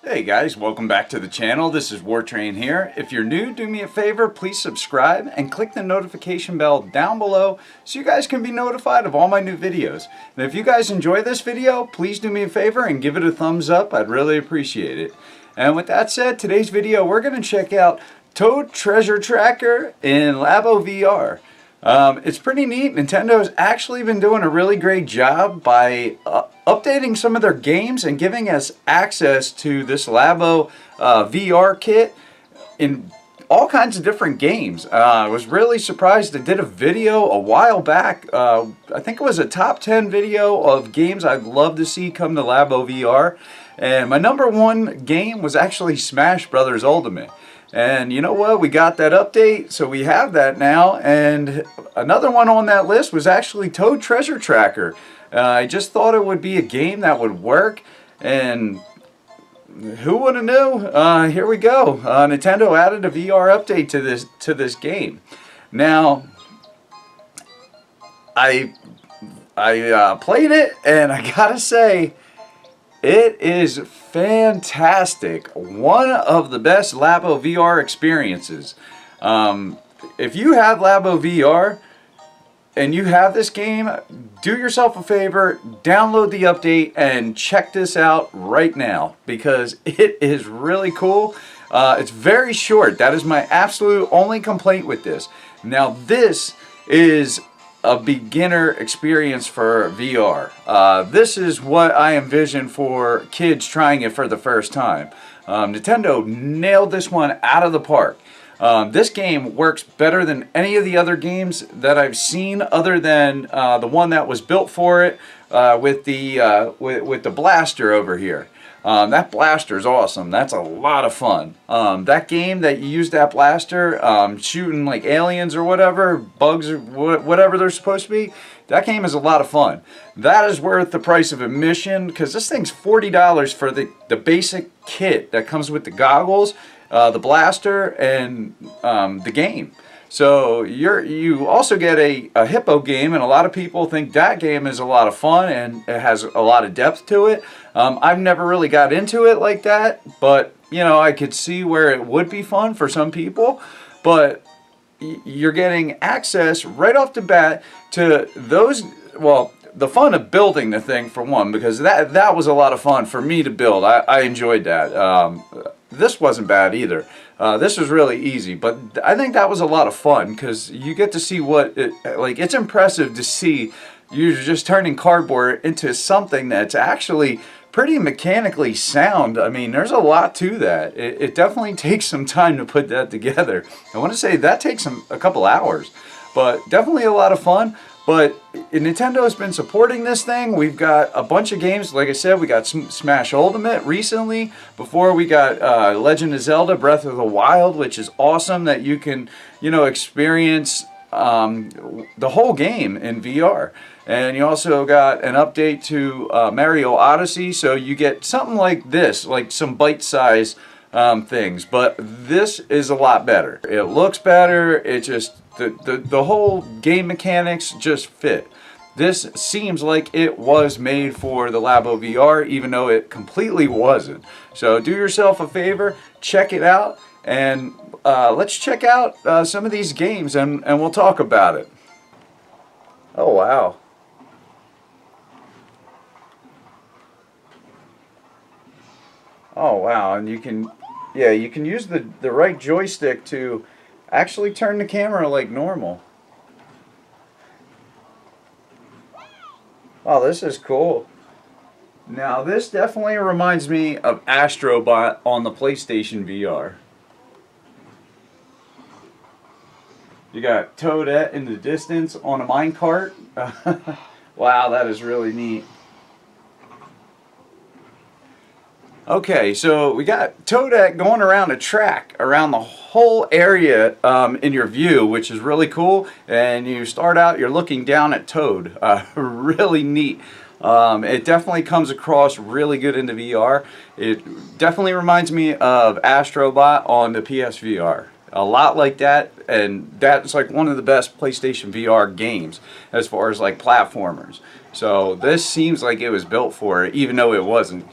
Hey guys, welcome back to the channel. This is Wartrain here. If you're new, do me a favor, please subscribe and click the notification bell down below so you guys can be notified of all my new videos. And if you guys enjoy this video, please do me a favor and give it a thumbs up. I'd really appreciate it. And with that said, today's video we're going to check out Toad Treasure Tracker in Labo VR. It's pretty neat. Nintendo's actually been doing a really great job by updating some of their games and giving us access to this Labo VR kit in all kinds of different games. I was really surprised. I did a video a while back. I think it was a top 10 video of games I'd love to see come to Labo VR. And my number one game was actually Smash Brothers Ultimate. And you know what? We got that update, so we have that now. And another one on that list was actually Toad Treasure Tracker. I just thought it would be a game that would work, and who would have knew? Here we go. Nintendo added a VR update to this game. Now, I played it, and I gotta say, it is fantastic. One of the best Labo VR experiences. If you have Labo VR and you have this game, do yourself a favor, download the update and check this out right now because it is really cool. It's very short. That is my absolute only complaint with this. Now this is a beginner experience for VR. This is what I envision for kids trying it for the first time. Nintendo nailed this one out of the park. This game works better than any of the other games that I've seen, other than the one that was built for it with the blaster over here. That blaster is awesome. That's a lot of fun. That game that you use that blaster, shooting like aliens or whatever, bugs or whatever they're supposed to be, that game is a lot of fun. That is worth the price of admission because this thing's $40 for the basic kit that comes with the goggles, the blaster, and the game. So you also get a hippo game, and a lot of people think that game is a lot of fun and it has a lot of depth to it. I've never really got into it like that, but you know, I could see where it would be fun for some people. But you're getting access right off the bat to those, well, the fun of building the thing for one, because that was a lot of fun for me to build. I enjoyed that. This wasn't bad either. This was really easy, but I think that was a lot of fun because you get to see it's impressive to see you're just turning cardboard into something that's actually pretty mechanically sound. I mean, there's a lot to that. It definitely takes some time to put that together. I want to say that takes a couple hours, but definitely a lot of fun. But Nintendo has been supporting this thing. We've got a bunch of games. Like I said, we got Smash Ultimate recently. Before we got Legend of Zelda Breath of the Wild, which is awesome that you can, experience the whole game in VR. And you also got an update to Mario Odyssey, so you get something like this, like some bite-sized things. But this is a lot better. It looks better. It just the whole game mechanics just fit. This seems like it was made for the Labo VR, even though it completely wasn't. So do yourself a favor, check it out, and let's check out some of these games, and we'll talk about it. Oh, wow. Oh, wow. And you can use the right joystick to actually turn the camera like normal. Oh, this is cool. Now, this definitely reminds me of Astrobot on the PlayStation VR. You got Toadette in the distance on a minecart. Wow, that is really neat. Okay, so we got Toadette going around a track around the whole area in your view, which is really cool. And you start out, you're looking down at Toad. Really neat. It definitely comes across really good into VR. It definitely reminds me of Astrobot on the PSVR. A lot like that, and that's like one of the best PlayStation VR games as far as like platformers. So this seems like it was built for it, even though it wasn't.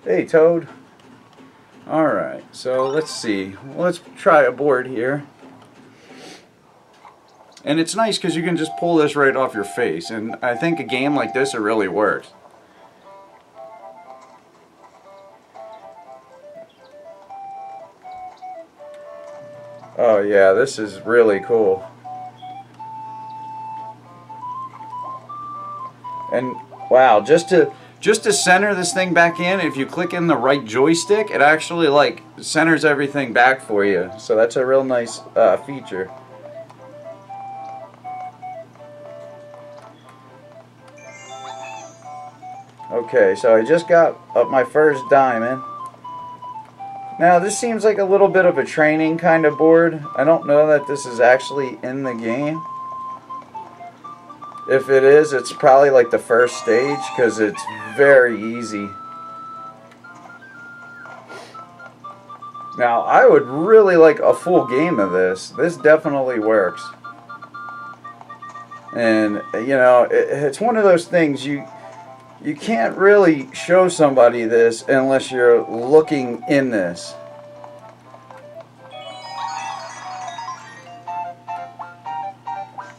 Hey, Toad. Alright, so let's see. Let's try a board here. And it's nice because you can just pull this right off your face. And I think a game like this, it really works. Oh yeah, this is really cool. And wow, just to center this thing back in, if you click in the right joystick, it actually like centers everything back for you. So that's a real nice feature. Okay, so I just got up my first diamond. Now this seems like a little bit of a training kind of board. I don't know that this is actually in the game. If it is, it's probably like the first stage because it's very easy. Now I would really like a full game of this. This definitely works. And you know, it's one of those things you can't really show somebody this unless you're looking in this.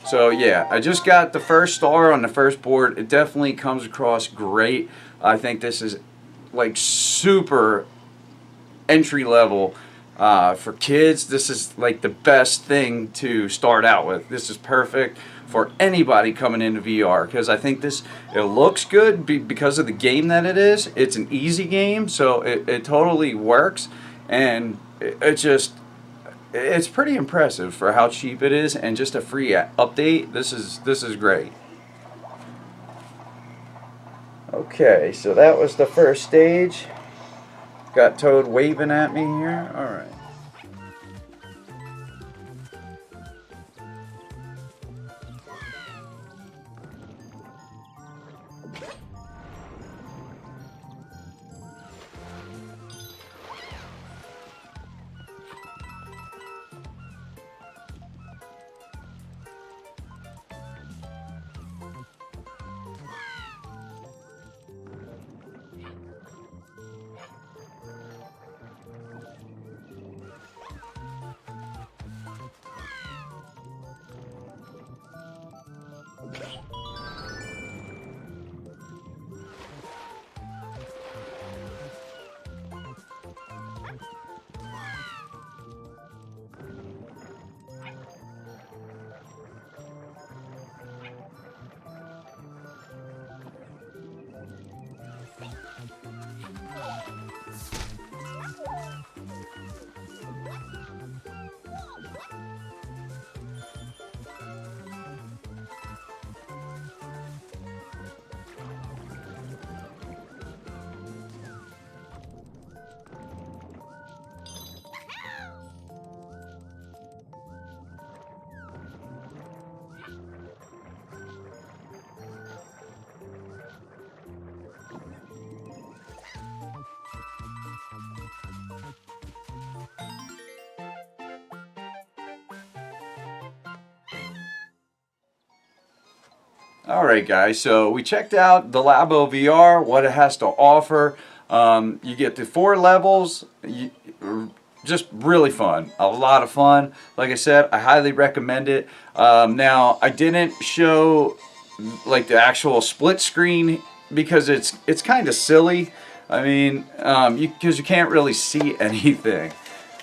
So yeah, I just got the first star on the first board. It definitely comes across great. I think this is like super entry level for kids. This is like the best thing to start out with. This is perfect for anybody coming into VR because I think it looks good because of the game that it is. It's an easy game, so it totally works, and it's pretty impressive for how cheap it is and just a free update. This is great. Okay, so that was the first stage. Got Toad waving at me here. All right. Alright guys, so we checked out the Labo VR, what it has to offer. You get the 4 levels, just really fun, a lot of fun. Like I said, I highly recommend it. Now, I didn't show like the actual split screen because it's kind of silly. I mean, because you can't really see anything.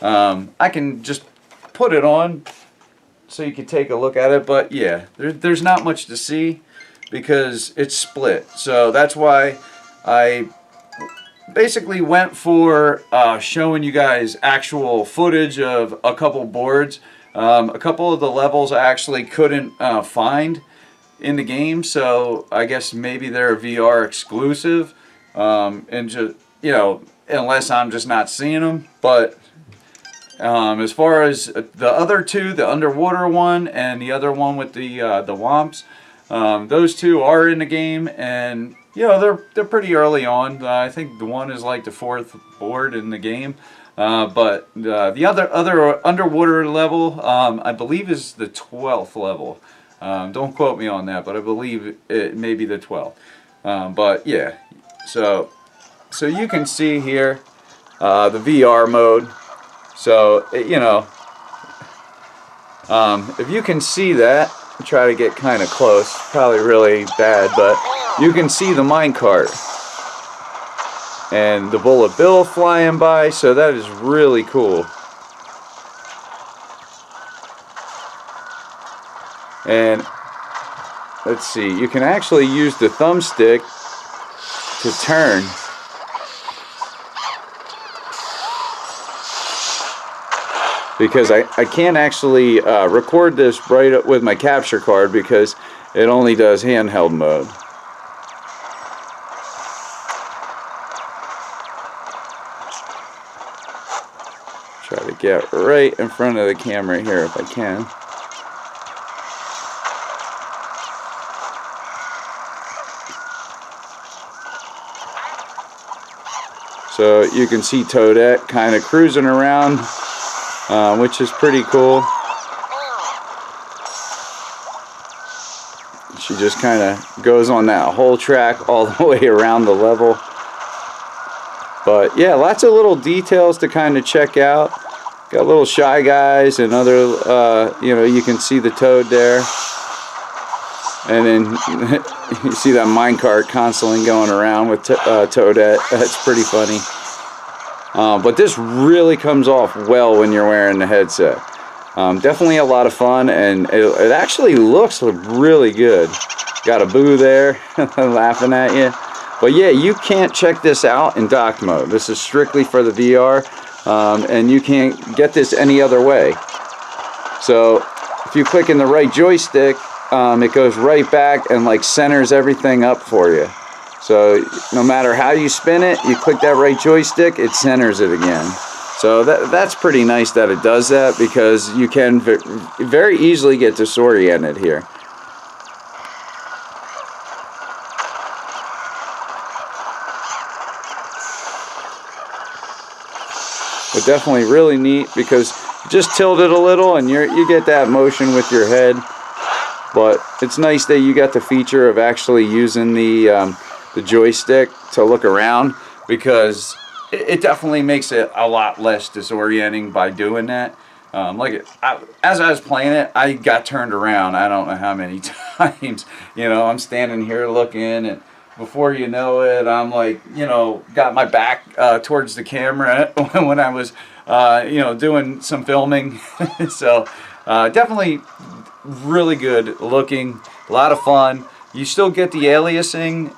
I can just put it on so you can take a look at it, but yeah, there's not much to see because it's split. So that's why I basically went for showing you guys actual footage of a couple boards. A couple of the levels I actually couldn't find in the game, so I guess maybe they're VR exclusive, and just, you know, unless I'm just not seeing them. But as far as the other two, the underwater one and the other one with the womps, those two are in the game, and you know they're pretty early on. I think the one is like the 4th board in the game, but the other underwater level, I believe, is the 12th level. Don't quote me on that, but I believe it may be the 12th. But yeah, so so you can see here the VR mode. So you know, if you can see that, try to get kind of close. Probably really bad, but you can see the minecart and the bullet bill flying by. So that is really cool. And let's see, you can actually use the thumbstick to turn. Because I can't actually record this right up with my capture card because it only does handheld mode. Try to get right in front of the camera here if I can. So you can see Toadette kind of cruising around, which is pretty cool. She just kind of goes on that whole track all the way around the level. But yeah, lots of little details to kind of check out. Got little Shy Guys and other, you know, you can see the Toad there. And then you see that minecart constantly going around with Toadette. That's pretty funny. But this really comes off well when you're wearing the headset. Definitely a lot of fun, and it actually looks really good. Got a boo there laughing at you. But yeah, you can't check this out in dock mode. This is strictly for the VR, and you can't get this any other way. So if you click in the right joystick, it goes right back and like centers everything up for you. So no matter how you spin it, you click that right joystick, it centers it again. So that's pretty nice that it does that, because you can very easily get disoriented here. But definitely really neat, because just tilt it a little and you get that motion with your head. But it's nice that you got the feature of actually using the joystick to look around, because it definitely makes it a lot less disorienting by doing that. As I was playing it, I got turned around I don't know how many times. You know, I'm standing here looking, and before you know it, I'm like, you know, got my back towards the camera when I was, you know, doing some filming. So definitely really good looking, a lot of fun. You still get the aliasing,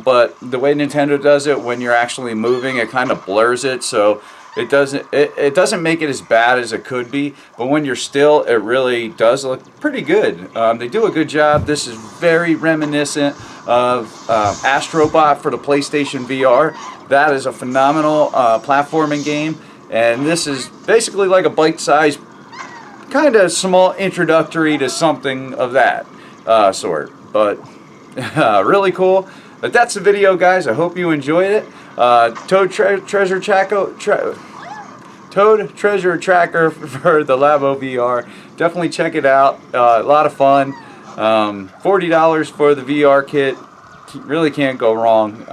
but the way Nintendo does it, when you're actually moving, it kind of blurs it, so it doesn't make it as bad as it could be. But when you're still, it really does look pretty good. They do a good job. This is very reminiscent of Astrobot for the PlayStation VR. That is a phenomenal platforming game, and this is basically like a bite-sized, kind of small introductory to something of that sort. But really cool. But that's the video, guys. I hope you enjoyed it. Toad Treasure Tracker for the Labo VR. Definitely check it out. A lot of fun. $40 for the VR kit. Really can't go wrong.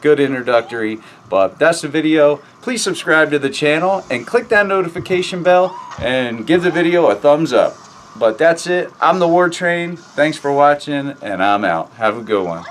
Good introductory. But that's the video. Please subscribe to the channel and click that notification bell and give the video a thumbs up. But that's it. I'm the War Train. Thanks for watching, and I'm out. Have a good one.